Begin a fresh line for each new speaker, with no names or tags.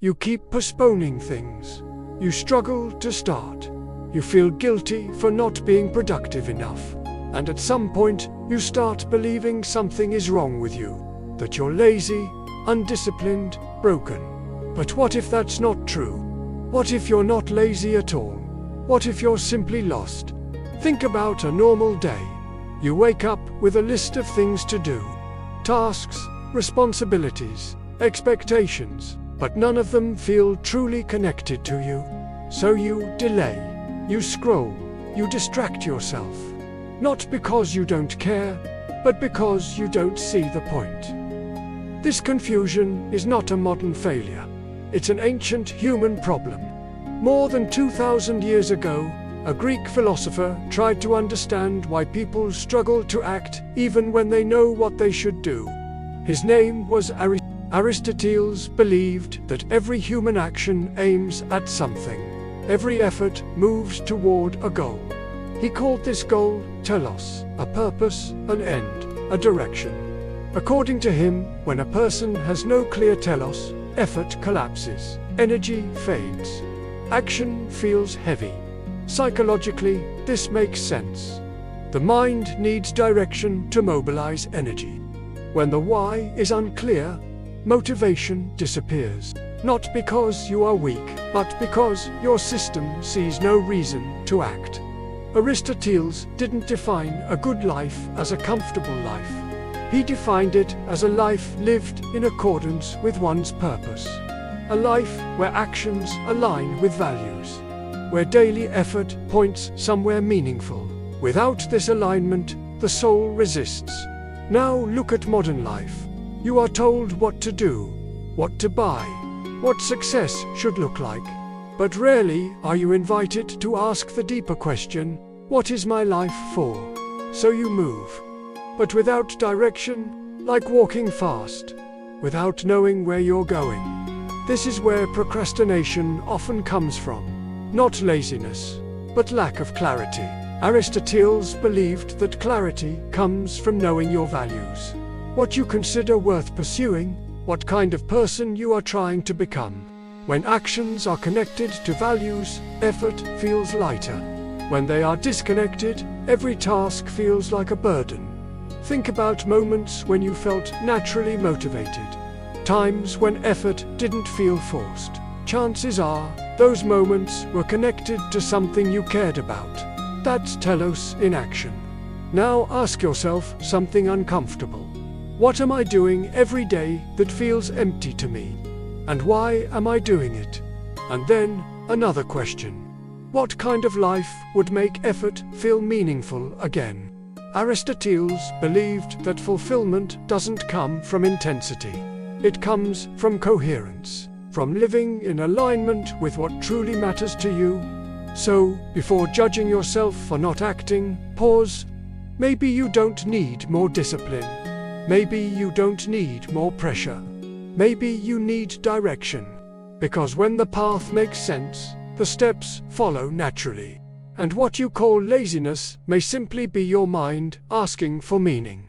You keep postponing things. You struggle to start. You feel guilty for not being productive enough. And at some point, you start believing something is wrong with you. That you're lazy, undisciplined, broken. But what if that's not true? What if you're not lazy at all? What if you're simply lost? Think about a normal day. You wake up with a list of things to do. Tasks, responsibilities, expectations, but none of them feel truly connected to you. So you delay, you scroll, you distract yourself. Not because you don't care, but because you don't see the point. This confusion is not a modern failure. It's an ancient human problem. More than 2,000 years ago, a Greek philosopher tried to understand why people struggle to act even when they know what they should do. His name was Aristoteles believed that every human action aims at something. Every effort moves toward a goal. He called this goal telos, a purpose, an end, a direction. According to him, when a person has no clear telos, effort collapses, energy fades, action feels heavy. Psychologically, this makes sense. The mind needs direction to mobilize energy. When the why is unclear, motivation disappears. Not because you are weak, but because your system sees no reason to act. Aristoteles didn't define a good life as a comfortable life. He defined it as a life lived in accordance with one's purpose. A life where actions align with values. Where daily effort points somewhere meaningful. Without this alignment, the soul resists. Now look at modern life. You are told what to do, what to buy, what success should look like. But rarely are you invited to ask the deeper question, what is my life for? So you move. But without direction, like walking fast, without knowing where you're going. This is where procrastination often comes from. Not laziness, but lack of clarity. Aristoteles believed that clarity comes from knowing your values. What you consider worth pursuing, what kind of person you are trying to become. When actions are connected to values, effort feels lighter. When they are disconnected, every task feels like a burden. Think about moments when you felt naturally motivated. Times when effort didn't feel forced. Chances are, those moments were connected to something you cared about. That's telos in action. Now ask yourself something uncomfortable. What am I doing every day that feels empty to me? And why am I doing it? And then, another question. What kind of life would make effort feel meaningful again? Aristoteles believed that fulfillment doesn't come from intensity. It comes from coherence. From living in alignment with what truly matters to you. So, before judging yourself for not acting, pause. Maybe you don't need more discipline. Maybe you don't need more pressure. Maybe you need direction. Because when the path makes sense, the steps follow naturally. And what you call laziness may simply be your mind asking for meaning.